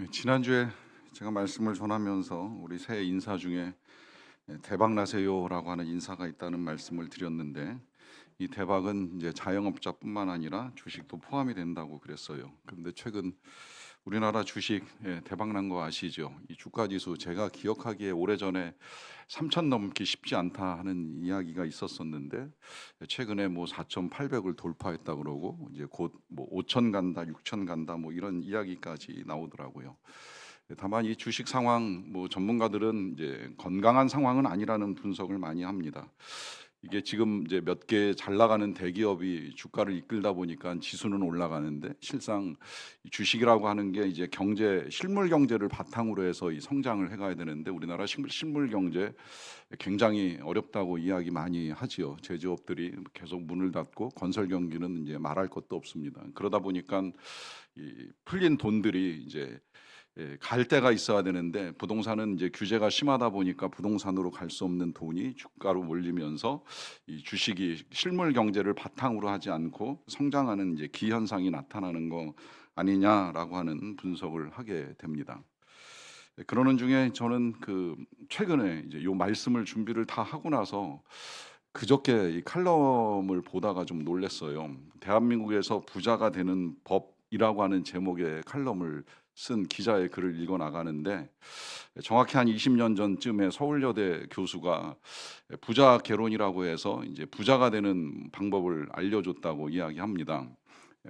지난주에 제가 말씀을 전하면서 우리 새해 인사 중에 대박 나세요라고 하는 인사가 있다는 말씀을 드렸는데, 이 대박은 이제 자영업자뿐만 아니라 주식도 포함이 된다고 그랬어요. 그런데 최근 우리나라 주식 대박 난 거 아시죠? 이 주가 지수 제가 기억하기에 오래전에 3천 넘기 쉽지 않다 하는 이야기가 있었었는데, 최근에 뭐 4,800을 돌파했다 그러고 이제 곧 뭐 5천 간다, 6천 간다 뭐 이런 이야기까지 나오더라고요. 다만 이 주식 상황 뭐 전문가들은 이제 건강한 상황은 아니라는 분석을 많이 합니다. 이게 지금 이제 몇 개 잘 나가는 대기업이 주가를 이끌다 보니까 지수는 올라가는데, 실상 이 주식이라고 하는 게 이제 경제, 실물 경제를 바탕으로 해서 이 성장을 해가야 되는데, 우리나라 실물 경제 굉장히 어렵다고 이야기 많이 하지요. 제조업들이 계속 문을 닫고 건설 경기는 이제 말할 것도 없습니다. 그러다 보니까 이 풀린 돈들이 이제 갈 데가 있어야 되는데, 부동산은 이제 규제가 심하다 보니까 부동산으로 갈 수 없는 돈이 주가로 몰리면서 이 주식이 실물 경제를 바탕으로 하지 않고 성장하는 이제 기현상이 나타나는 거 아니냐라고 하는 분석을 하게 됩니다. 그러는 중에 저는 그 최근에 이제 요 말씀을 준비를 다 하고 나서 그저께 이 칼럼을 보다가 좀 놀랐어요. 대한민국에서 부자가 되는 법이라고 하는 제목의 칼럼을 쓴 기자의 글을 읽어 나가는데, 정확히 한 20년 전쯤에 서울여대 교수가 부자 개론이라고 해서 이제 부자가 되는 방법을 알려줬다고 이야기합니다.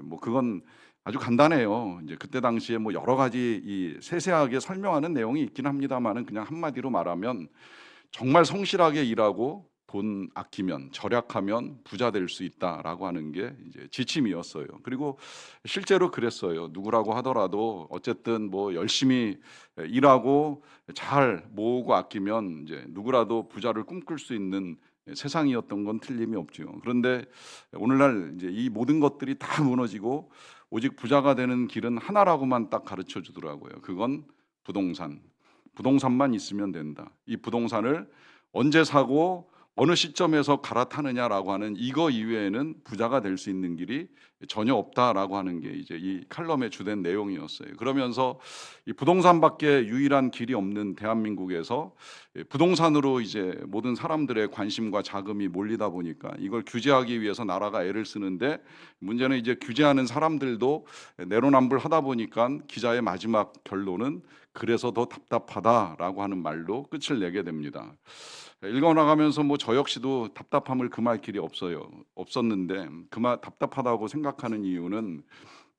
뭐 그건 아주 간단해요. 이제 그때 당시에 뭐 여러 가지 이 세세하게 설명하는 내용이 있긴 합니다만은, 그냥 한마디로 말하면 정말 성실하게 일하고 돈 아끼면, 절약하면 부자 될 수 있다라고 하는 게 이제 지침이었어요. 그리고 실제로 그랬어요. 누구라고 하더라도 어쨌든 뭐 열심히 일하고 잘 모으고 아끼면 이제 누구라도 부자를 꿈꿀 수 있는 세상이었던 건 틀림이 없죠. 그런데 오늘날 이제 이 모든 것들이 다 무너지고 오직 부자가 되는 길은 하나라고만 딱 가르쳐 주더라고요. 그건 부동산. 부동산만 있으면 된다. 이 부동산을 언제 사고 어느 시점에서 갈아타느냐라고 하는 이거 이외에는 부자가 될 수 있는 길이 전혀 없다라고 하는 게 이제 이 칼럼의 주된 내용이었어요. 그러면서 이 부동산밖에 유일한 길이 없는 대한민국에서 부동산으로 이제 모든 사람들의 관심과 자금이 몰리다 보니까 이걸 규제하기 위해서 나라가 애를 쓰는데, 문제는 이제 규제하는 사람들도 내로남불하다 보니까 기자의 마지막 결론은 그래서 더 답답하다라고 하는 말로 끝을 내게 됩니다. 읽어 나가면서 뭐 저 역시도 답답함을 금할 길이 없었는데, 그만 답답하다고 생각하는 이유는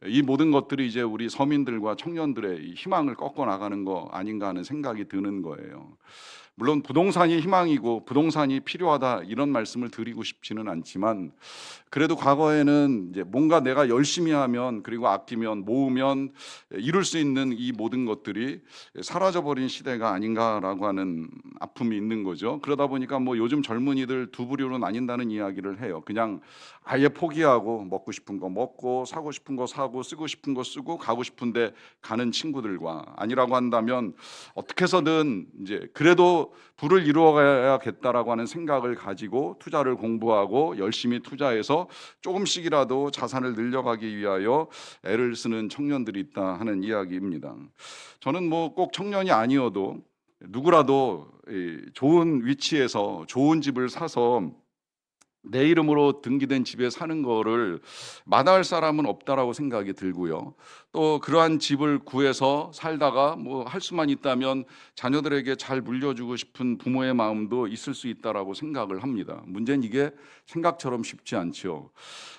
이 모든 것들이 이제 우리 서민들과 청년들의 이 희망을 꺾어 나가는 거 아닌가 하는 생각이 드는 거예요. 물론 부동산이 희망이고 부동산이 필요하다 이런 말씀을 드리고 싶지는 않지만, 그래도 과거에는 이제 뭔가 내가 열심히 하면, 그리고 아끼면, 모으면 이룰 수 있는 이 모든 것들이 사라져버린 시대가 아닌가라고 하는 아픔이 있는 거죠. 그러다 보니까 뭐 요즘 젊은이들 두 부류로 나뉜다는 이야기를 해요. 그냥 아예 포기하고 먹고 싶은 거 먹고, 사고 싶은 거 사고, 쓰고 싶은 거 쓰고, 가고 싶은데 가는 친구들과, 아니라고 한다면 어떻게 해서든 이제 그래도 부를 이루어가야겠다라고 하는 생각을 가지고 투자를 공부하고 열심히 투자해서 조금씩이라도 자산을 늘려가기 위하여 애를 쓰는 청년들이 있다 하는 이야기입니다. 저는 뭐 꼭 청년이 아니어도 누구라도 좋은 위치에서 좋은 집을 사서 내 이름으로 등기된 집에 사는 거를 마다할 사람은 없다라고 생각이 들고요. 또 그러한 집을 구해서 살다가 뭐 할 수만 있다면 자녀들에게 잘 물려주고 싶은 부모의 마음도 있을 수 있다라고 생각을 합니다. 문제는 이게 생각처럼 쉽지 않죠.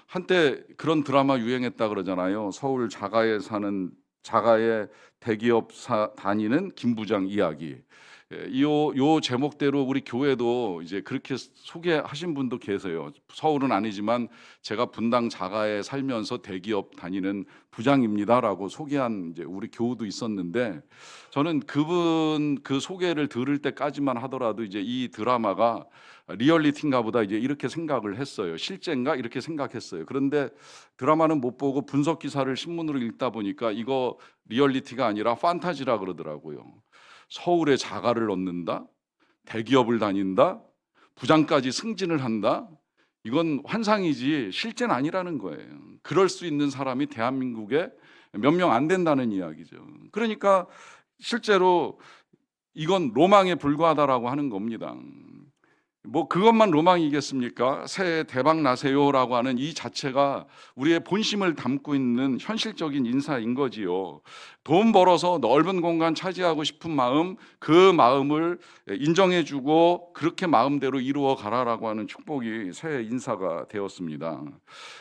한때 그런 드라마 유행했다 그러잖아요. 서울 자가의 대기업 다니는 김 부장 이야기. 요 제목대로 우리 교회도 이제 그렇게 소개하신 분도 계세요. 서울은 아니지만 제가 분당 자가에 살면서 대기업 다니는 부장입니다라고 소개한 이제 우리 교우도 있었는데, 저는 그분 그 소개를 들을 때까지만 하더라도 이제 이 드라마가 리얼리티인가 보다 이제 이렇게 생각을 했어요. 실제인가 이렇게 생각했어요. 그런데 드라마는 못 보고 분석 기사를 신문으로 읽다 보니까 이거 리얼리티가 아니라 판타지라 그러더라고요. 서울에 자가를 얻는다, 대기업을 다닌다, 부장까지 승진을 한다. 이건 환상이지 실제는 아니라는 거예요. 그럴 수 있는 사람이 대한민국에 몇 명 안 된다는 이야기죠. 그러니까 실제로 이건 로망에 불과하다라고 하는 겁니다. 뭐 그것만 로망이겠습니까? 새해 대박 나세요라고 하는 이 자체가 우리의 본심을 담고 있는 현실적인 인사인 거지요. 돈 벌어서 넓은 공간 차지하고 싶은 마음, 그 마음을 인정해주고 그렇게 마음대로 이루어 가라라고 하는 축복이 새해 인사가 되었습니다.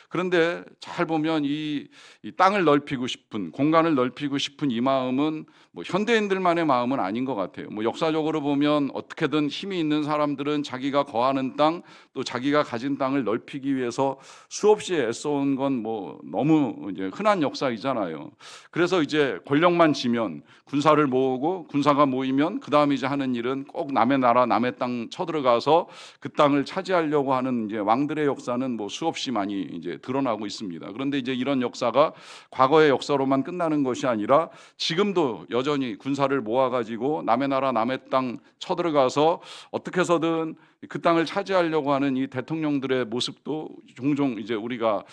그런데 잘 보면 이 땅을 넓히고 싶은, 공간을 넓히고 싶은 이 마음은 뭐 현대인들만의 마음은 아닌 것 같아요. 뭐 역사적으로 보면 어떻게든 힘이 있는 사람들은 자기가 거하는 땅, 또 자기가 가진 땅을 넓히기 위해서 수없이 애써온 건 뭐 너무 이제 흔한 역사이잖아요. 그래서 이제 권력만 지면 군사를 모으고 군사가 모이면 그 다음에 이제 하는 일은 꼭 남의 나라, 남의 땅 쳐들어가서 그 땅을 차지하려고 하는 이제 왕들의 역사는 뭐 수없이 많이 이제 드러나고 있습니다. 그런데 이제 이런 역사가 과거의 역사로만 끝나는 것이 아니라 지금도 여전히 군사를 모아가지고 남의 나라, 남의 땅 쳐들어가서 어떻게 해서든 그 땅을 차지하려고 하는 이 대통령들의 모습도 종종 이제 우리가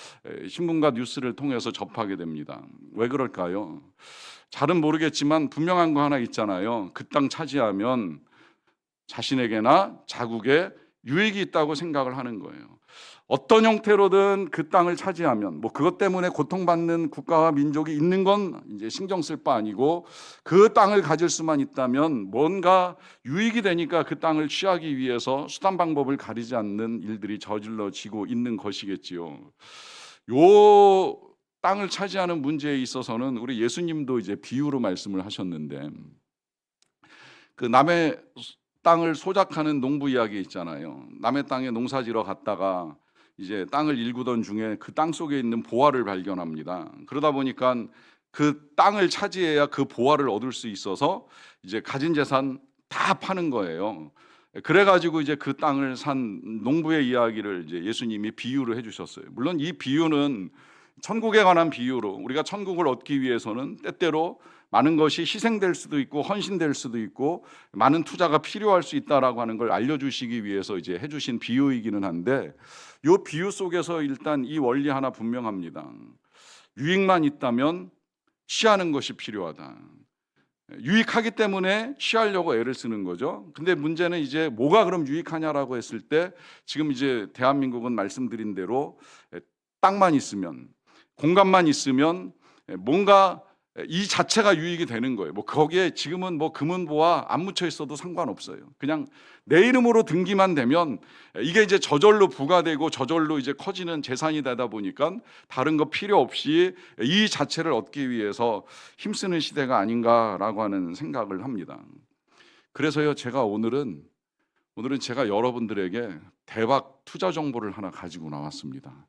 신문과 뉴스를 통해서 접하게 됩니다. 왜 그럴까요? 잘은 모르겠지만 분명한 거 하나 있잖아요. 그 땅 차지하면 자신에게나 자국에 유익이 있다고 생각을 하는 거예요. 어떤 형태로든 그 땅을 차지하면 뭐 그것 때문에 고통받는 국가와 민족이 있는 건 이제 신경 쓸 바 아니고 그 땅을 가질 수만 있다면 뭔가 유익이 되니까 그 땅을 취하기 위해서 수단 방법을 가리지 않는 일들이 저질러지고 있는 것이겠지요. 요 땅을 차지하는 문제에 있어서는 우리 예수님도 이제 비유로 말씀을 하셨는데 그 남의 땅을 소작하는 농부 이야기 있잖아요. 남의 땅에 농사지러 갔다가 이제 땅을 일구던 중에 그 땅 속에 있는 보화를 발견합니다. 그러다 보니까 그 땅을 차지해야 그 보화를 얻을 수 있어서 이제 가진 재산 다 파는 거예요. 그래가지고 이제 그 땅을 산 농부의 이야기를 이제 예수님이 비유로 해주셨어요. 물론 이 비유는 천국에 관한 비유로 우리가 천국을 얻기 위해서는 때때로 많은 것이 희생될 수도 있고 헌신될 수도 있고 많은 투자가 필요할 수 있다라고 하는 걸 알려주시기 위해서 이제 해주신 비유이기는 한데 이 비유 속에서 일단 이 원리 하나 분명합니다. 유익만 있다면 취하는 것이 필요하다. 유익하기 때문에 취하려고 애를 쓰는 거죠. 근데 문제는 이제 뭐가 그럼 유익하냐라고 했을 때 지금 이제 대한민국은 말씀드린 대로 땅만 있으면 공간만 있으면 뭔가 이 자체가 유익이 되는 거예요. 뭐 거기에 지금은 뭐 금은보화 안 묻혀 있어도 상관없어요. 그냥 내 이름으로 등기만 되면 이게 이제 저절로 부과되고 저절로 이제 커지는 재산이 되다 보니까 다른 거 필요 없이 이 자체를 얻기 위해서 힘쓰는 시대가 아닌가라고 하는 생각을 합니다. 그래서요, 제가 오늘은 제가 여러분들에게 대박 투자 정보를 하나 가지고 나왔습니다.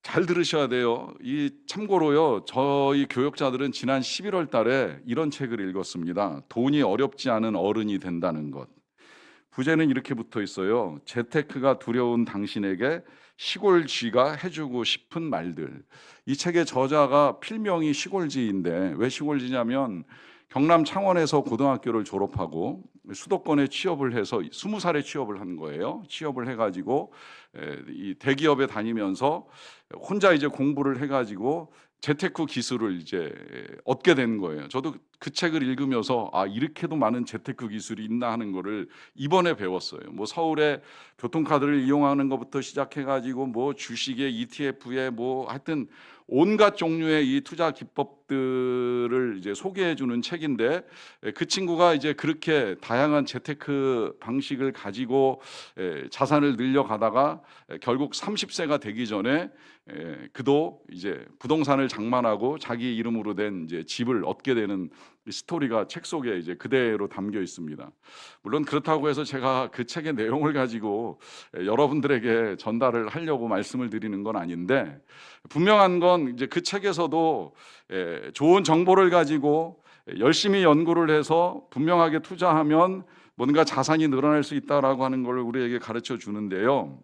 잘 들으셔야 돼요. 이 참고로요, 저희 교역자들은 지난 11월 달에 이런 책을 읽었습니다. 돈이 어렵지 않은 어른이 된다는 것. 부제는 이렇게 붙어 있어요. 재테크가 두려운 당신에게 시골쥐가 해주고 싶은 말들. 이 책의 저자가 필명이 시골쥐인데 왜 시골쥐냐면 경남 창원에서 고등학교를 졸업하고 수도권에 취업을 해서 20살에 취업을 한 거예요. 취업을 해가지고 이 대기업에 다니면서 혼자 이제 공부를 해가지고 재테크 기술을 이제 얻게 된 거예요. 저도 그 책을 읽으면서 아, 이렇게도 많은 재테크 기술이 있나 하는 거를 이번에 배웠어요. 뭐 서울에 교통카드를 이용하는 것부터 시작해가지고 뭐 주식에 ETF에 뭐 하여튼 온갖 종류의 이 투자 기법들을 이제 소개해주는 책인데 그 친구가 이제 그렇게 다양한 재테크 방식을 가지고 자산을 늘려가다가 결국 30세가 되기 전에 그도 이제 부동산을 장만하고 자기 이름으로 된 이제 집을 얻게 되는 스토리가 책 속에 이제 그대로 담겨 있습니다. 물론 그렇다고 해서 제가 그 책의 내용을 가지고 여러분들에게 전달을 하려고 말씀을 드리는 건 아닌데 분명한 건 이제 그 책에서도 좋은 정보를 가지고 열심히 연구를 해서 분명하게 투자하면 뭔가 자산이 늘어날 수 있다라고 하는 걸 우리에게 가르쳐 주는데요.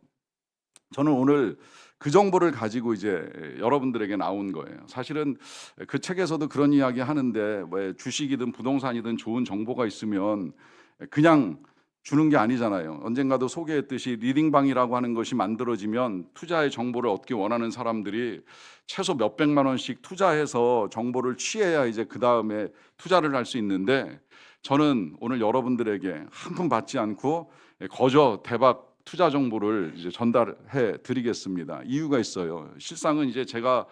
저는 오늘 그 정보를 가지고 이제 여러분들에게 나온 거예요. 사실은 그 책에서도 그런 이야기 하는데 왜 주식이든 부동산이든 좋은 정보가 있으면 그냥 주는 게 아니잖아요. 언젠가도 소개했듯이 리딩방이라고 하는 것이 만들어지면 투자의 정보를 얻기 원하는 사람들이 최소 몇백만 원씩 투자해서 정보를 취해야 이제 그다음에 투자를 할 수 있는데, 저는 오늘 여러분들에게 한 푼 받지 않고 거저 대박 투자 정보를 이제 전달해 드리겠습니다. 이유가 있어요. 실상은 이제 제가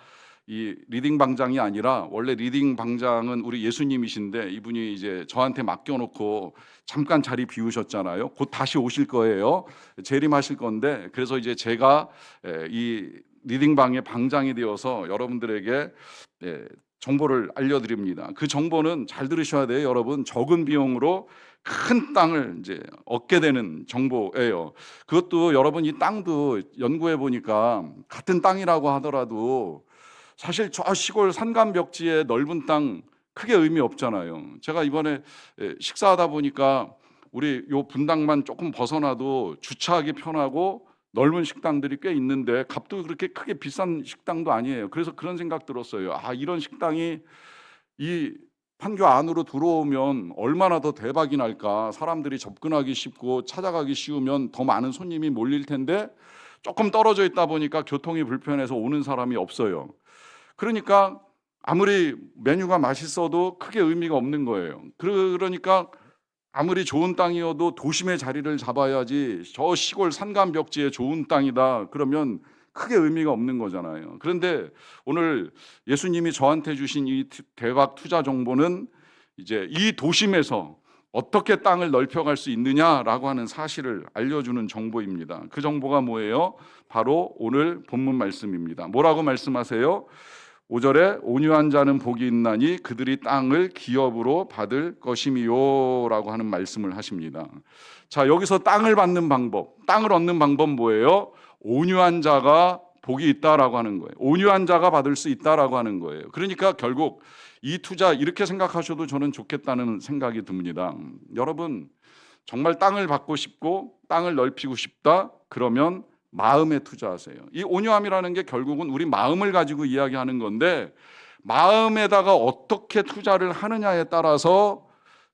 이 리딩 방장이 아니라, 원래 리딩 방장은 우리 예수님이신데 이분이 이제 저한테 맡겨놓고 잠깐 자리 비우셨잖아요. 곧 다시 오실 거예요. 재림하실 건데, 그래서 이제 제가 이 리딩 방의 방장이 되어서 여러분들에게 정보를 알려드립니다. 그 정보는 잘 들으셔야 돼요, 여러분. 적은 비용으로 큰 땅을 이제 얻게 되는 정보예요. 그것도 여러분, 이 땅도 연구해 보니까 같은 땅이라고 하더라도 사실 저 시골 산간벽지에 넓은 땅 크게 의미 없잖아요. 제가 이번에 식사하다 보니까 우리 요 분당만 조금 벗어나도 주차하기 편하고 넓은 식당들이 꽤 있는데 값도 그렇게 크게 비싼 식당도 아니에요. 그래서 그런 생각 들었어요. 아, 이런 식당이 이 판교 안으로 들어오면 얼마나 더 대박이 날까. 사람들이 접근하기 쉽고 찾아가기 쉬우면 더 많은 손님이 몰릴 텐데 조금 떨어져 있다 보니까 교통이 불편해서 오는 사람이 없어요. 그러니까 아무리 메뉴가 맛있어도 크게 의미가 없는 거예요. 그러니까 아무리 좋은 땅이어도 도심의 자리를 잡아야지, 저 시골 산간벽지에 좋은 땅이다 그러면 크게 의미가 없는 거잖아요. 그런데 오늘 예수님이 저한테 주신 이 대박 투자 정보는 이제 이 도심에서 어떻게 땅을 넓혀갈 수 있느냐라고 하는 사실을 알려주는 정보입니다. 그 정보가 뭐예요? 바로 오늘 본문 말씀입니다. 뭐라고 말씀하세요? 5절에 온유한 자는 복이 있나니 그들이 땅을 기업으로 받을 것임이요 라고 하는 말씀을 하십니다. 자, 여기서 땅을 받는 방법, 땅을 얻는 방법 뭐예요? 온유한 자가 복이 있다라고 하는 거예요. 온유한 자가 받을 수 있다라고 하는 거예요. 그러니까 결국 이 투자, 이렇게 생각하셔도 저는 좋겠다는 생각이 듭니다. 여러분, 정말 땅을 받고 싶고 땅을 넓히고 싶다 그러면 마음에 투자하세요. 이 온유함이라는 게 결국은 우리 마음을 가지고 이야기하는 건데, 마음에다가 어떻게 투자를 하느냐에 따라서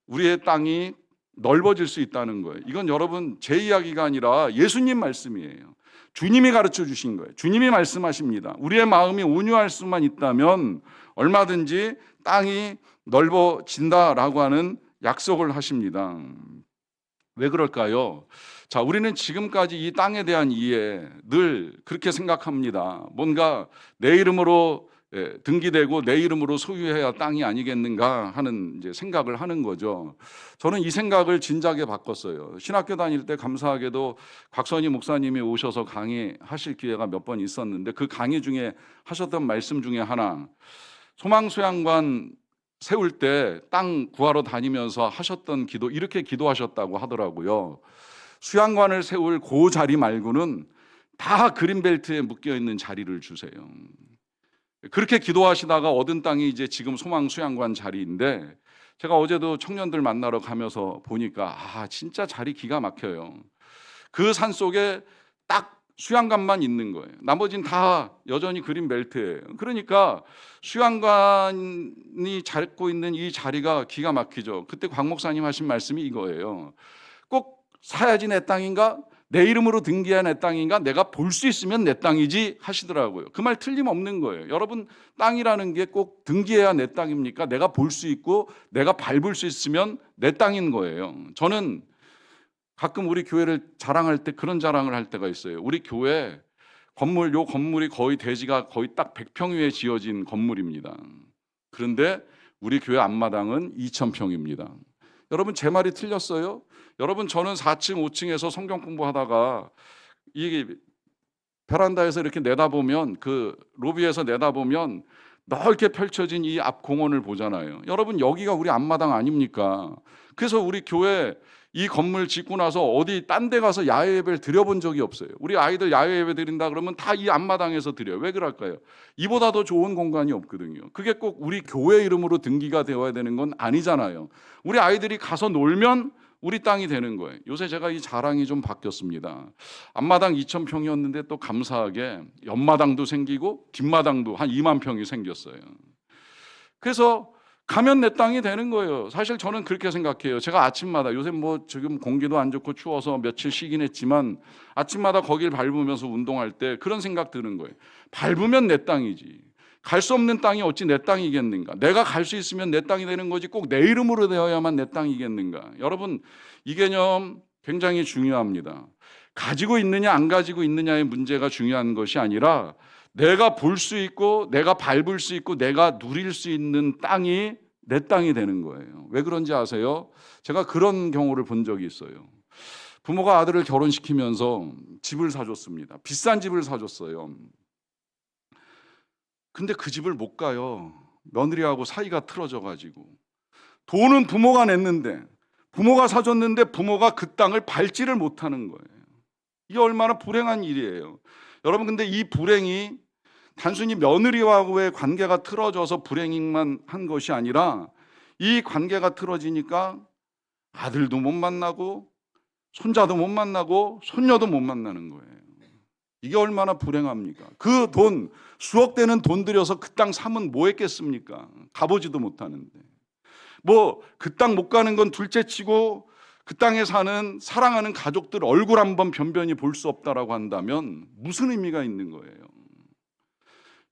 우리의 땅이 넓어질 수 있다는 거예요. 이건 여러분 제 이야기가 아니라 예수님 말씀이에요. 주님이 가르쳐 주신 거예요. 주님이 말씀하십니다. 우리의 마음이 온유할 수만 있다면 얼마든지 땅이 넓어진다라고 하는 약속을 하십니다. 왜 그럴까요? 자, 우리는 지금까지 이 땅에 대한 이해 늘 그렇게 생각합니다. 뭔가 내 이름으로 등기되고 내 이름으로 소유해야 땅이 아니겠는가 하는 이제 생각을 하는 거죠. 저는 이 생각을 진작에 바꿨어요. 신학교 다닐 때 감사하게도 곽선희 목사님이 오셔서 강의하실 기회가 몇 번 있었는데, 그 강의 중에 하셨던 말씀 중에 하나, 소망수양관 세울 때 땅 구하러 다니면서 하셨던 기도, 이렇게 기도하셨다고 하더라고요. 수양관을 세울 그 자리 말고는 다 그린벨트에 묶여있는 자리를 주세요. 그렇게 기도하시다가 얻은 땅이 이제 지금 소망수양관 자리인데, 제가 어제도 청년들 만나러 가면서 보니까 진짜 자리 기가 막혀요. 그 산 속에 딱 수양관만 있는 거예요. 나머지는 다 여전히 그린벨트예요. 그러니까 수양관이 잡고 있는 이 자리가 기가 막히죠. 그때 곽 목사님 하신 말씀이 이거예요. 꼭 사야지 내 땅인가? 내 이름으로 등기해야 내 땅인가? 내가 볼 수 있으면 내 땅이지 하시더라고요. 그 말 틀림없는 거예요. 여러분, 땅이라는 게 꼭 등기해야 내 땅입니까? 내가 볼 수 있고 내가 밟을 수 있으면 내 땅인 거예요. 저는 가끔 우리 교회를 자랑할 때 그런 자랑을 할 때가 있어요. 우리 교회 건물, 요 건물이 거의 대지가 거의 딱 100평 위에 지어진 건물입니다. 그런데 우리 교회 앞마당은 2000평입니다. 여러분, 제 말이 틀렸어요? 여러분, 저는 4층, 5층에서 성경 공부하다가 이 베란다에서 이렇게 내다보면, 그 로비에서 내다보면 넓게 펼쳐진 이 앞 공원을 보잖아요. 여러분, 여기가 우리 앞마당 아닙니까? 그래서 우리 교회 이 건물 짓고 나서 어디 딴 데 가서 야외 예배를 드려본 적이 없어요. 우리 아이들 야외 예배 드린다 그러면 다 이 앞마당에서 드려요. 왜 그럴까요? 이보다 더 좋은 공간이 없거든요. 그게 꼭 우리 교회 이름으로 등기가 되어야 되는 건 아니잖아요. 우리 아이들이 가서 놀면 우리 땅이 되는 거예요. 요새 제가 이 자랑이 좀 바뀌었습니다. 앞마당 2000평이었는데 또 감사하게 옆마당도 생기고 뒷마당도 한 2만 평이 생겼어요. 그래서 가면 내 땅이 되는 거예요. 사실 저는 그렇게 생각해요. 제가 아침마다, 요새 뭐 지금 공기도 안 좋고 추워서 며칠 쉬긴 했지만 아침마다 거길 밟으면서 운동할 때 그런 생각 드는 거예요. 밟으면 내 땅이지. 갈 수 없는 땅이 어찌 내 땅이겠는가? 내가 갈 수 있으면 내 땅이 되는 거지 꼭 내 이름으로 되어야만 내 땅이겠는가? 여러분, 이 개념 굉장히 중요합니다. 가지고 있느냐 안 가지고 있느냐의 문제가 중요한 것이 아니라 내가 볼 수 있고 내가 밟을 수 있고 내가 누릴 수 있는 땅이 내 땅이 되는 거예요. 왜 그런지 아세요? 제가 그런 경우를 본 적이 있어요. 부모가 아들을 결혼시키면서 집을 사줬습니다. 비싼 집을 사줬어요. 근데 그 집을 못 가요. 며느리하고 사이가 틀어져가지고. 돈은 부모가 냈는데, 부모가 사줬는데 부모가 그 땅을 밟지를 못하는 거예요. 이게 얼마나 불행한 일이에요. 여러분, 근데 이 불행이 단순히 며느리와의 관계가 틀어져서 불행만 한 것이 아니라 이 관계가 틀어지니까 아들도 못 만나고 손자도 못 만나고 손녀도 못 만나는 거예요. 이게 얼마나 불행합니까? 그 돈, 수억 되는 돈 들여서 그 땅 사면 뭐 했겠습니까? 가보지도 못하는데. 뭐 그 땅 못 가는 건 둘째치고 그 땅에 사는 사랑하는 가족들 얼굴 한번 변변히 볼 수 없다라고 한다면 무슨 의미가 있는 거예요?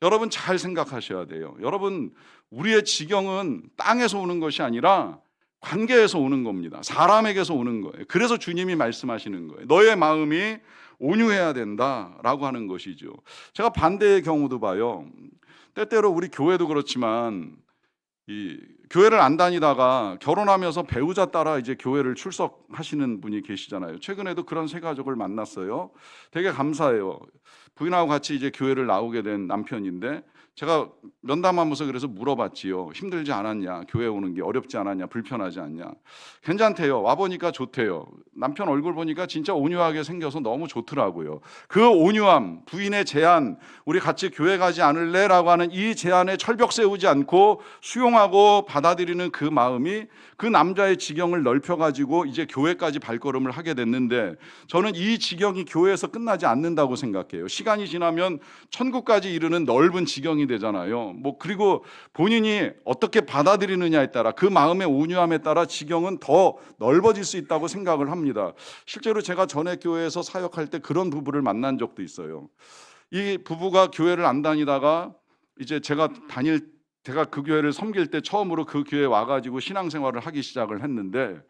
여러분 잘 생각하셔야 돼요. 여러분, 우리의 지경은 땅에서 오는 것이 아니라 관계에서 오는 겁니다. 사람에게서 오는 거예요. 그래서 주님이 말씀하시는 거예요. 너의 마음이 온유해야 된다라고 하는 것이죠. 제가 반대의 경우도 봐요. 때때로 우리 교회도 그렇지만 이 교회를 안 다니다가 결혼하면서 배우자 따라 이제 교회를 출석하시는 분이 계시잖아요. 최근에도 그런 세 가족을 만났어요. 되게 감사해요. 부인하고 같이 이제 교회를 나오게 된 남편인데 제가 면담하면서 그래서 물어봤지요. 힘들지 않았냐? 교회 오는 게 어렵지 않았냐? 불편하지 않냐? 괜찮대요. 와보니까 좋대요. 남편 얼굴 보니까 진짜 온유하게 생겨서 너무 좋더라고요. 그 온유함, 부인의 제안, 우리 같이 교회 가지 않을래? 라고 하는 이 제안에 철벽 세우지 않고 수용하고 받아들이는 그 마음이 그 남자의 지경을 넓혀가지고 이제 교회까지 발걸음을 하게 됐는데 저는 이 지경이 교회에서 끝나지 않는다고 생각해요. 시간이 지나면 천국까지 이르는 넓은 지경이 되잖아요. 뭐 그리고 본인이 어떻게 받아들이느냐에 따라 그 마음의 온유함에 따라 지경은 더 넓어질 수 있다고 생각을 합니다. 실제로 제가 전에 교회에서 사역할 때 그런 부부를 만난 적도 있어요. 이 부부가 교회를 안 다니다가 이제 제가 그 교회를 섬길 때 처음으로 그 교회에 와가지고 신앙생활을 하기 시작을 했는데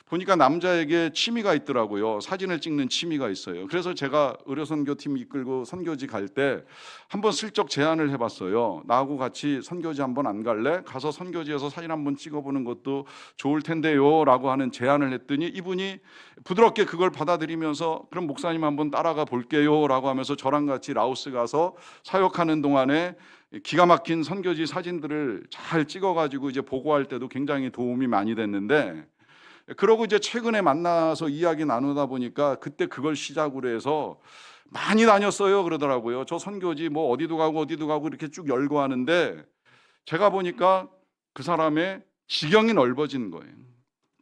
보니까 남자에게 취미가 있더라고요. 사진을 찍는 취미가 있어요. 그래서 제가 의료선교팀 이끌고 선교지 갈 때 한번 슬쩍 제안을 해봤어요. 나하고 같이 선교지 한번 안 갈래? 가서 선교지에서 사진 한번 찍어보는 것도 좋을 텐데요 라고 하는 제안을 했더니 이분이 부드럽게 그걸 받아들이면서 그럼 목사님 한번 따라가 볼게요 라고 하면서 저랑 같이 라오스 가서 사역하는 동안에 기가 막힌 선교지 사진들을 잘 찍어가지고 이제 보고할 때도 굉장히 도움이 많이 됐는데 그러고 이제 최근에 만나서 이야기 나누다 보니까 그때 그걸 시작으로 해서 많이 다녔어요 그러더라고요. 저 선교지 뭐 어디도 가고 이렇게 쭉 열고 하는데 제가 보니까 그 사람의 지경이 넓어진 거예요.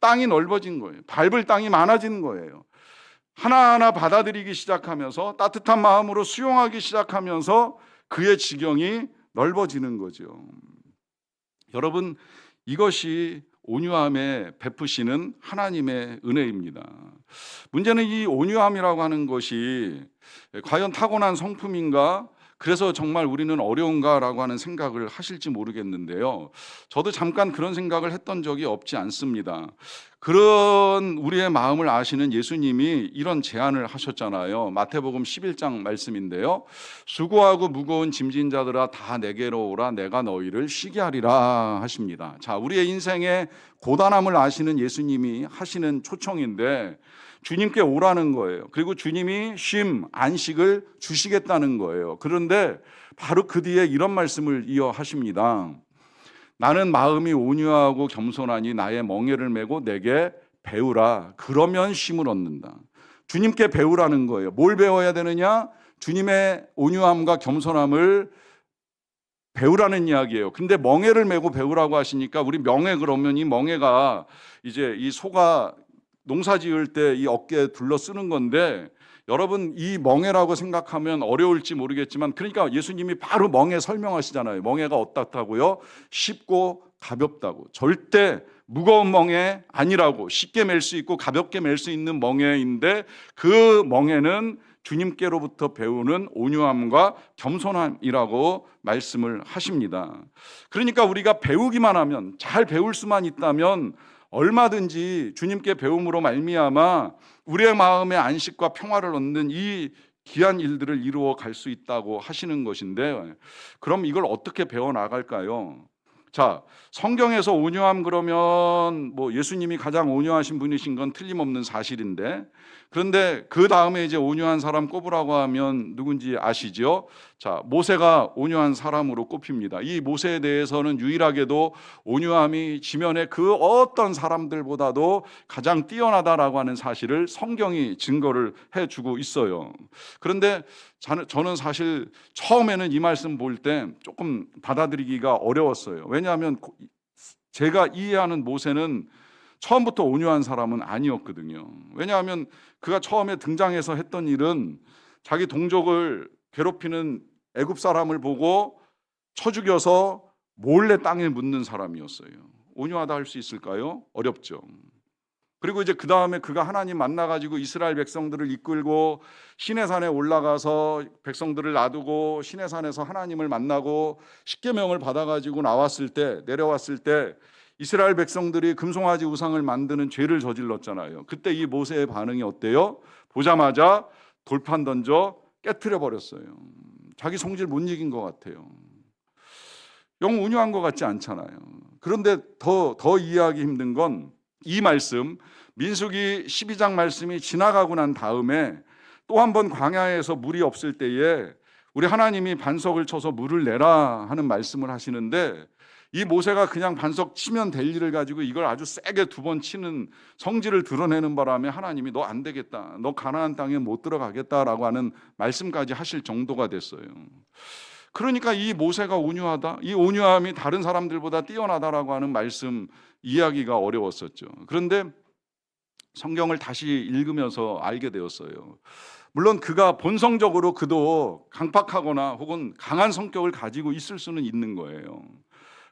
땅이 넓어진 거예요. 밟을 땅이 많아진 거예요. 하나하나 받아들이기 시작하면서 따뜻한 마음으로 수용하기 시작하면서 그의 지경이 넓어지는 거죠. 여러분, 이것이 온유함에 베푸시는 하나님의 은혜입니다. 문제는 이 온유함이라고 하는 것이 과연 타고난 성품인가? 그래서 정말 우리는 어려운가라고 하는 생각을 하실지 모르겠는데요. 저도 잠깐 그런 생각을 했던 적이 없지 않습니다. 그런 우리의 마음을 아시는 예수님이 이런 제안을 하셨잖아요. 마태복음 11장 말씀인데요. 수고하고 무거운 짐진 자들아 다 내게로 오라 내가 너희를 쉬게 하리라 하십니다. 자, 우리의 인생의 고단함을 아시는 예수님이 하시는 초청인데 주님께 오라는 거예요. 그리고 주님이 쉼, 안식을 주시겠다는 거예요. 그런데 바로 그 뒤에 이런 말씀을 이어하십니다. 나는 마음이 온유하고 겸손하니 나의 멍에를 메고 내게 배우라. 그러면 쉼을 얻는다. 주님께 배우라는 거예요. 뭘 배워야 되느냐? 주님의 온유함과 겸손함을 배우라는 이야기예요. 근데 멍에를 메고 배우라고 하시니까 우리 명예 그러면 이 멍에가 이제 이 소가 농사 지을 때 이 어깨에 둘러 쓰는 건데 여러분 이 멍에라고 생각하면 어려울지 모르겠지만 그러니까 예수님이 바로 멍에 설명하시잖아요. 멍에가 어떻다고요? 쉽고 가볍다고, 절대 무거운 멍에 아니라고, 쉽게 맬 수 있고 가볍게 맬 수 있는 멍에인데 그 멍에는 주님께로부터 배우는 온유함과 겸손함이라고 말씀을 하십니다. 그러니까 우리가 배우기만 하면, 잘 배울 수만 있다면 얼마든지 주님께 배움으로 말미암아 우리의 마음의 안식과 평화를 얻는 이 귀한 일들을 이루어 갈 수 있다고 하시는 것인데, 그럼 이걸 어떻게 배워 나갈까요? 자, 성경에서 온유함 그러면 뭐 예수님이 가장 온유하신 분이신 건 틀림없는 사실인데, 그런데 그 다음에 이제 온유한 사람 꼽으라고 하면 누군지 아시죠? 자, 모세가 온유한 사람으로 꼽힙니다. 이 모세에 대해서는 유일하게도 온유함이 지면의 그 어떤 사람들보다도 가장 뛰어나다라고 하는 사실을 성경이 증거를 해주고 있어요. 그런데 저는 사실 처음에는 이 말씀 볼 때 조금 받아들이기가 어려웠어요. 왜냐하면 제가 이해하는 모세는 처음부터 온유한 사람은 아니었거든요. 왜냐하면 그가 처음에 등장해서 했던 일은 자기 동족을 괴롭히는 애굽 사람을 보고 쳐 죽여서 몰래 땅에 묻는 사람이었어요. 온유하다 할 수 있을까요? 어렵죠. 그리고 이제 그 다음에 그가 하나님 만나가지고 이스라엘 백성들을 이끌고 시내산에 올라가서 백성들을 놔두고 시내산에서 하나님을 만나고 십계명을 받아가지고 내려왔을 때 이스라엘 백성들이 금송아지 우상을 만드는 죄를 저질렀잖아요. 그때 이 모세의 반응이 어때요? 보자마자 돌판 던져 깨트려 버렸어요. 자기 성질 못 이긴 것 같아요. 영 온유한 것 같지 않잖아요. 그런데 더 이해하기 힘든 건 이 말씀, 민수기 12장 말씀이 지나가고 난 다음에 또 한 번 광야에서 물이 없을 때에 우리 하나님이 반석을 쳐서 물을 내라 하는 말씀을 하시는데, 이 모세가 그냥 반석 치면 될 일을 가지고 이걸 아주 세게 2번 치는 성질을 드러내는 바람에 하나님이 너 안 되겠다, 너 가나안 땅에 못 들어가겠다라고 하는 말씀까지 하실 정도가 됐어요. 그러니까 이 모세가 온유하다, 이 온유함이 다른 사람들보다 뛰어나다라고 하는 말씀 이해하기가 어려웠었죠. 그런데 성경을 다시 읽으면서 알게 되었어요. 물론 그가 본성적으로 그도 강팍하거나 혹은 강한 성격을 가지고 있을 수는 있는 거예요.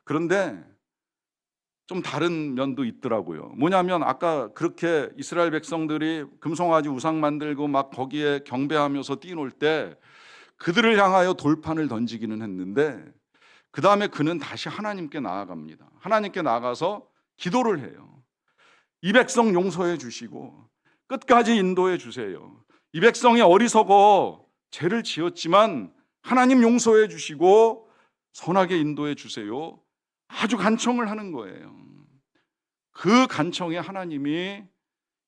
그런데 좀 다른 면도 있더라고요. 뭐냐면 아까 그렇게 이스라엘 백성들이 금송아지 우상 만들고 막 거기에 경배하면서 뛰놀 때 그들을 향하여 돌판을 던지기는 했는데, 그 다음에 그는 다시 하나님께 나아갑니다. 하나님께 나가서 기도를 해요. 이 백성 용서해 주시고 끝까지 인도해 주세요. 이 백성이 어리석어 죄를 지었지만 하나님 용서해 주시고 선하게 인도해 주세요. 아주 간청을 하는 거예요. 그 간청에 하나님이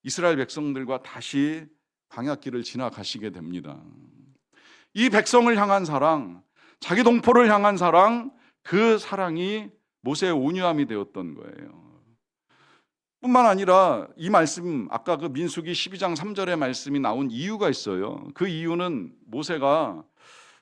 이스라엘 백성들과 다시 광야길을 지나가시게 됩니다. 이 백성을 향한 사랑, 자기 동포를 향한 사랑, 그 사랑이 모세의 온유함이 되었던 거예요. 뿐만 아니라 이 말씀, 아까 그 민수기 12장 3절의 말씀이 나온 이유가 있어요. 그 이유는 모세가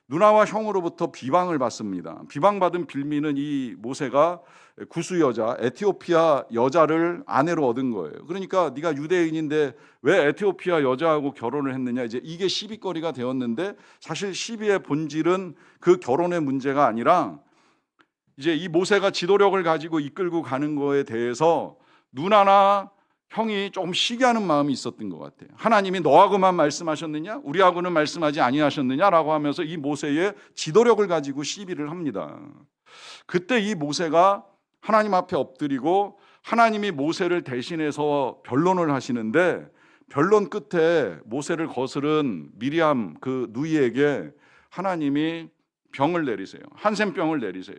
누나와 형으로부터 비방을 받습니다. 비방받은 빌미는 이 모세가 구스 여자, 에티오피아 여자를 아내로 얻은 거예요. 그러니까 네가 유대인인데 왜 에티오피아 여자하고 결혼을 했느냐, 이제 이게 시비거리가 되었는데, 사실 시비의 본질은 그 결혼의 문제가 아니라 이제 이 모세가 지도력을 가지고 이끌고 가는 거에 대해서 누나나 형이 조금 시기하는 마음이 있었던 것 같아요. 하나님이 너하고만 말씀하셨느냐, 우리하고는 말씀하지 아니하셨느냐라고 하면서 이 모세의 지도력을 가지고 시비를 합니다. 그때 이 모세가 하나님 앞에 엎드리고 하나님이 모세를 대신해서 변론을 하시는데, 변론 끝에 모세를 거스른 미리암 그 누이에게 하나님이 병을 내리세요. 한센병을 내리세요.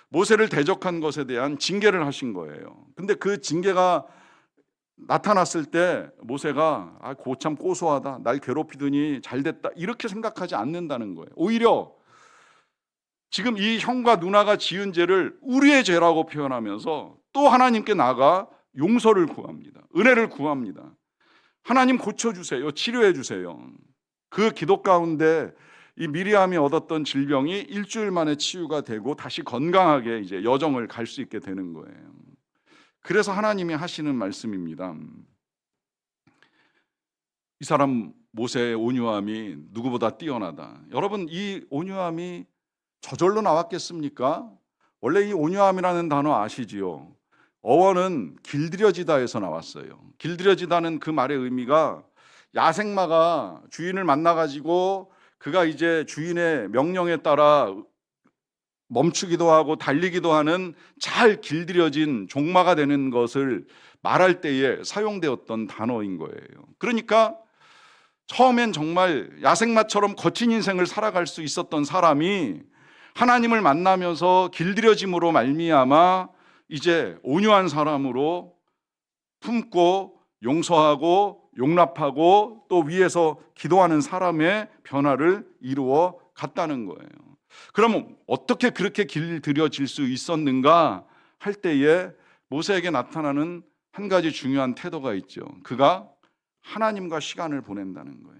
모세를 대적한 것에 대한 징계를 하신 거예요. 근데 그 징계가 나타났을 때 모세가 고참 고소하다, 날 괴롭히더니 잘됐다, 이렇게 생각하지 않는다는 거예요. 오히려 지금 이 형과 누나가 지은 죄를 우리의 죄라고 표현하면서 또 하나님께 나가 용서를 구합니다. 은혜를 구합니다. 하나님 고쳐주세요. 치료해주세요. 그 기도 가운데 이 미리암이 얻었던 질병이 일주일 만에 치유가 되고 다시 건강하게 이제 여정을 갈 수 있게 되는 거예요. 그래서 하나님이 하시는 말씀입니다. 이 사람 모세의 온유함이 누구보다 뛰어나다. 여러분, 이 온유함이 저절로 나왔겠습니까? 원래 이 온유함이라는 단어 아시지요? 어원은 길들여지다에서 나왔어요. 길들여지다는 그 말의 의미가 야생마가 주인을 만나가지고 그가 이제 주인의 명령에 따라 멈추기도 하고 달리기도 하는 잘 길들여진 종마가 되는 것을 말할 때에 사용되었던 단어인 거예요. 그러니까 처음엔 정말 야생마처럼 거친 인생을 살아갈 수 있었던 사람이 하나님을 만나면서 길들여짐으로 말미암아 이제 온유한 사람으로 품고 용서하고 용납하고 또 위에서 기도하는 사람의 변화를 이루어 갔다는 거예요. 그러면 어떻게 그렇게 길들여질 수 있었는가 할 때에 모세에게 나타나는 한 가지 중요한 태도가 있죠. 그가 하나님과 시간을 보낸다는 거예요.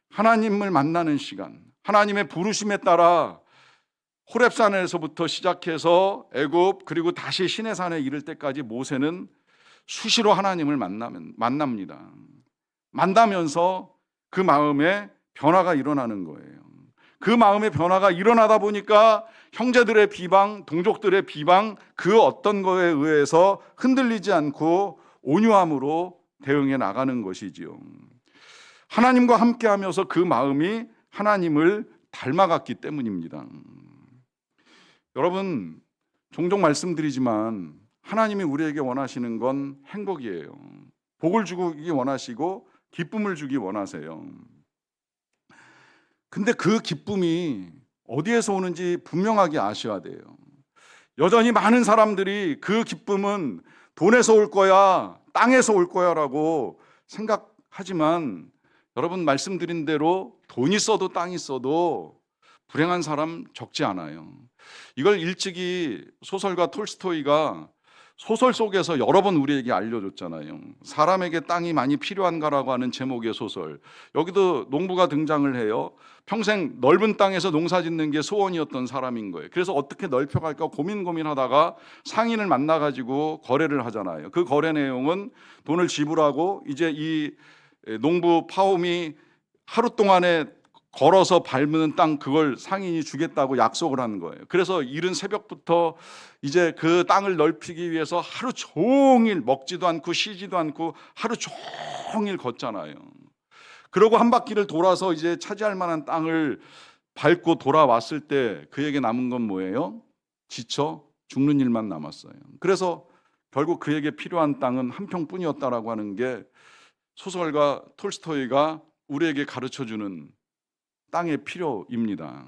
하나님을 만나는 시간, 하나님의 부르심에 따라 호렙산에서부터 시작해서 애굽 그리고 다시 시내산에 이를 때까지 모세는 수시로 하나님을 만납니다. 만나면서 그 마음에 변화가 일어나는 거예요. 그 마음의 변화가 일어나다 보니까 형제들의 비방, 동족들의 비방 그 어떤 거에 의해서 흔들리지 않고 온유함으로 대응해 나가는 것이지요. 하나님과 함께하면서 그 마음이 하나님을 닮아갔기 때문입니다. 여러분, 종종 말씀드리지만 하나님이 우리에게 원하시는 건 행복이에요. 복을 주기 원하시고 기쁨을 주기 원하세요. 근데 그 기쁨이 어디에서 오는지 분명하게 아셔야 돼요. 여전히 많은 사람들이 그 기쁨은 돈에서 올 거야, 땅에서 올 거야라고 생각하지만 여러분 말씀드린 대로 돈이 있어도 땅이 있어도 불행한 사람 적지 않아요. 이걸 일찍이 소설가 톨스토이가 소설 속에서 여러 번 우리에게 알려줬잖아요. 사람에게 땅이 많이 필요한가라고 하는 제목의 소설. 여기도 농부가 등장을 해요. 평생 넓은 땅에서 농사 짓는 게 소원이었던 사람인 거예요. 그래서 어떻게 넓혀갈까 고민하다가 상인을 만나가지고 거래를 하잖아요. 그 거래 내용은 돈을 지불하고 이제 이 농부 파옴이 하루 동안에 걸어서 밟는 땅 그걸 상인이 주겠다고 약속을 하는 거예요. 그래서 이른 새벽부터 이제 그 땅을 넓히기 위해서 하루 종일 먹지도 않고 쉬지도 않고 하루 종일 걷잖아요. 그러고 한 바퀴를 돌아서 이제 차지할 만한 땅을 밟고 돌아왔을 때 그에게 남은 건 뭐예요? 지쳐 죽는 일만 남았어요. 그래서 결국 그에게 필요한 땅은 한 평뿐이었다라고 하는 게 소설가 톨스토이가 우리에게 가르쳐주는 땅의 필요입니다.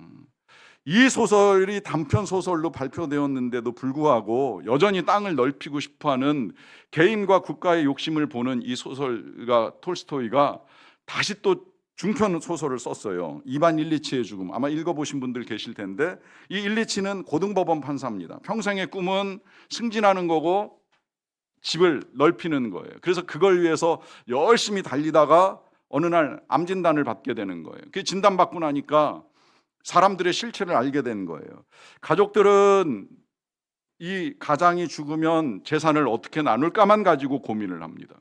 이 소설이 단편 소설로 발표되었는데도 불구하고 여전히 땅을 넓히고 싶어하는 개인과 국가의 욕심을 보는 이 소설가 톨스토이가 다시 또 중편 소설을 썼어요. 이반 일리치의 죽음. 아마 읽어보신 분들 계실 텐데 이 일리치는 고등법원 판사입니다. 평생의 꿈은 승진하는 거고 집을 넓히는 거예요. 그래서 그걸 위해서 열심히 달리다가 어느 날 암 진단을 받게 되는 거예요. 그 진단 받고 나니까 사람들의 실체를 알게 된 거예요. 가족들은 이 가장이 죽으면 재산을 어떻게 나눌까만 가지고 고민을 합니다.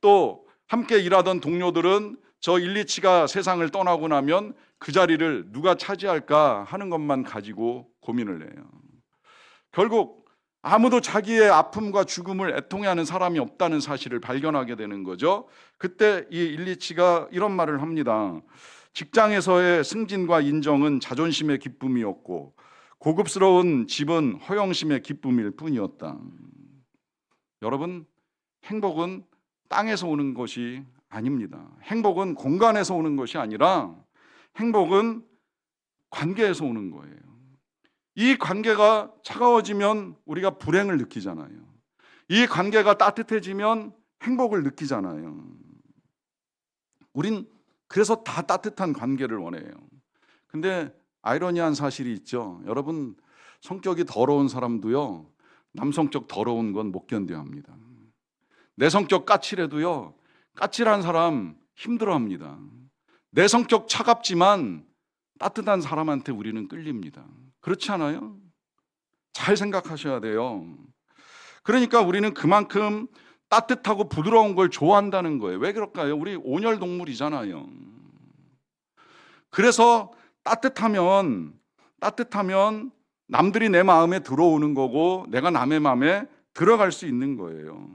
또 함께 일하던 동료들은 저 일리치가 세상을 떠나고 나면 그 자리를 누가 차지할까 하는 것만 가지고 고민을 해요. 결국 아무도 자기의 아픔과 죽음을 애통해하는 사람이 없다는 사실을 발견하게 되는 거죠. 그때 이 일리치가 이런 말을 합니다. 직장에서의 승진과 인정은 자존심의 기쁨이었고 고급스러운 집은 허영심의 기쁨일 뿐이었다. 여러분, 행복은 땅에서 오는 것이 아닙니다. 행복은 공간에서 오는 것이 아니라 행복은 관계에서 오는 거예요. 이 관계가 차가워지면 우리가 불행을 느끼잖아요. 이 관계가 따뜻해지면 행복을 느끼잖아요. 우린 그래서 다 따뜻한 관계를 원해요. 근데 아이러니한 사실이 있죠. 여러분, 성격이 더러운 사람도요, 남성적 더러운 건 못 견뎌야 합니다. 내 성격 까칠해도요, 까칠한 사람 힘들어합니다. 내 성격 차갑지만 따뜻한 사람한테 우리는 끌립니다. 그렇지 않아요? 잘 생각하셔야 돼요. 그러니까 우리는 그만큼 따뜻하고 부드러운 걸 좋아한다는 거예요. 왜 그럴까요? 우리 온열 동물이잖아요. 그래서 따뜻하면 남들이 내 마음에 들어오는 거고 내가 남의 마음에 들어갈 수 있는 거예요.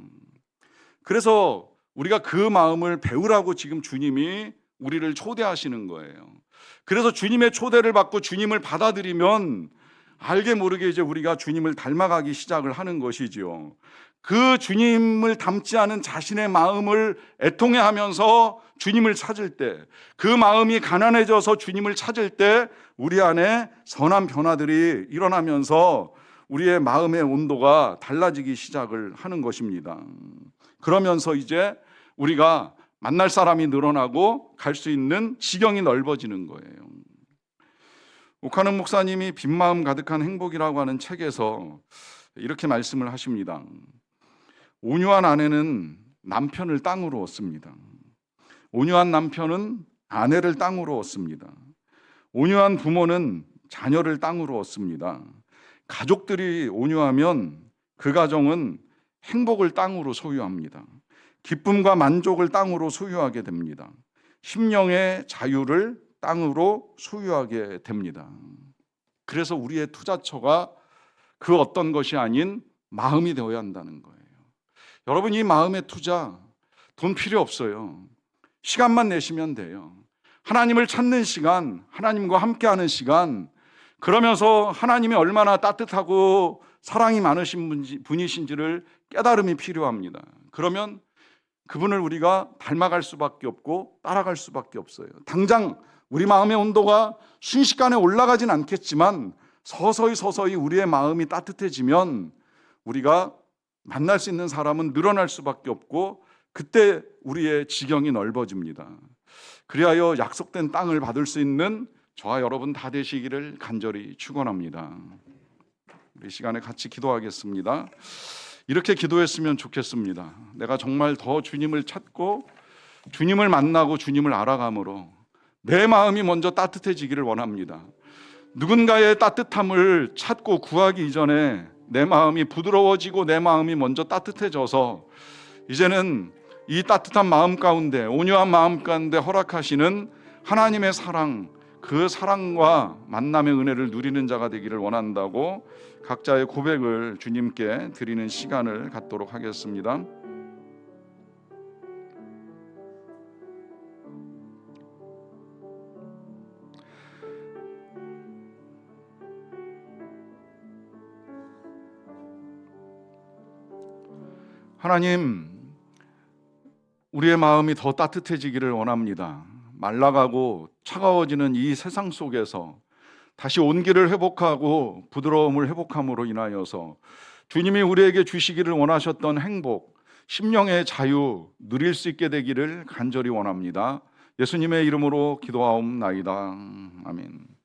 그래서 우리가 그 마음을 배우라고 지금 주님이 우리를 초대하시는 거예요. 그래서 주님의 초대를 받고 주님을 받아들이면 알게 모르게 이제 우리가 주님을 닮아가기 시작을 하는 것이지요. 그 주님을 닮지 않은 자신의 마음을 애통해하면서 주님을 찾을 때, 그 마음이 가난해져서 주님을 찾을 때 우리 안에 선한 변화들이 일어나면서 우리의 마음의 온도가 달라지기 시작을 하는 것입니다. 그러면서 이제 우리가 만날 사람이 늘어나고 갈 수 있는 지경이 넓어지는 거예요. 오카는 목사님이 빈마음 가득한 행복이라고 하는 책에서 이렇게 말씀을 하십니다. 온유한 아내는 남편을 땅으로 얻습니다. 온유한 남편은 아내를 땅으로 얻습니다. 온유한 부모는 자녀를 땅으로 얻습니다. 가족들이 온유하면 그 가정은 행복을 땅으로 소유합니다. 기쁨과 만족을 땅으로 소유하게 됩니다. 심령의 자유를 땅으로 소유하게 됩니다. 그래서 우리의 투자처가 그 어떤 것이 아닌 마음이 되어야 한다는 거예요. 여러분, 이 마음의 투자 돈 필요 없어요. 시간만 내시면 돼요. 하나님을 찾는 시간, 하나님과 함께하는 시간, 그러면서 하나님이 얼마나 따뜻하고 사랑이 많으신 분이신지를 깨달음이 필요합니다. 그러면 그분을 우리가 닮아갈 수밖에 없고 따라갈 수밖에 없어요. 당장 우리 마음의 온도가 순식간에 올라가진 않겠지만 서서히 우리의 마음이 따뜻해지면 우리가 만날 수 있는 사람은 늘어날 수밖에 없고 그때 우리의 지경이 넓어집니다. 그리하여 약속된 땅을 받을 수 있는 저와 여러분 다 되시기를 간절히 축원합니다. 우리 시간에 같이 기도하겠습니다. 이렇게 기도했으면 좋겠습니다. 내가 정말 더 주님을 찾고 주님을 만나고 주님을 알아감으로 내 마음이 먼저 따뜻해지기를 원합니다. 누군가의 따뜻함을 찾고 구하기 이전에 내 마음이 부드러워지고 내 마음이 먼저 따뜻해져서 이제는 이 따뜻한 마음 가운데, 온유한 마음 가운데 허락하시는 하나님의 사랑, 그 사랑과 만남의 은혜를 누리는 자가 되기를 원한다고 각자의 고백을 주님께 드리는 시간을 갖도록 하겠습니다. 하나님, 우리의 마음이 더 따뜻해지기를 원합니다. 말라가고 차가워지는 이 세상 속에서 다시 온기를 회복하고 부드러움을 회복함으로 인하여서 주님이 우리에게 주시기를 원하셨던 행복, 심령의 자유 누릴 수 있게 되기를 간절히 원합니다. 예수님의 이름으로 기도하옵나이다. 아멘.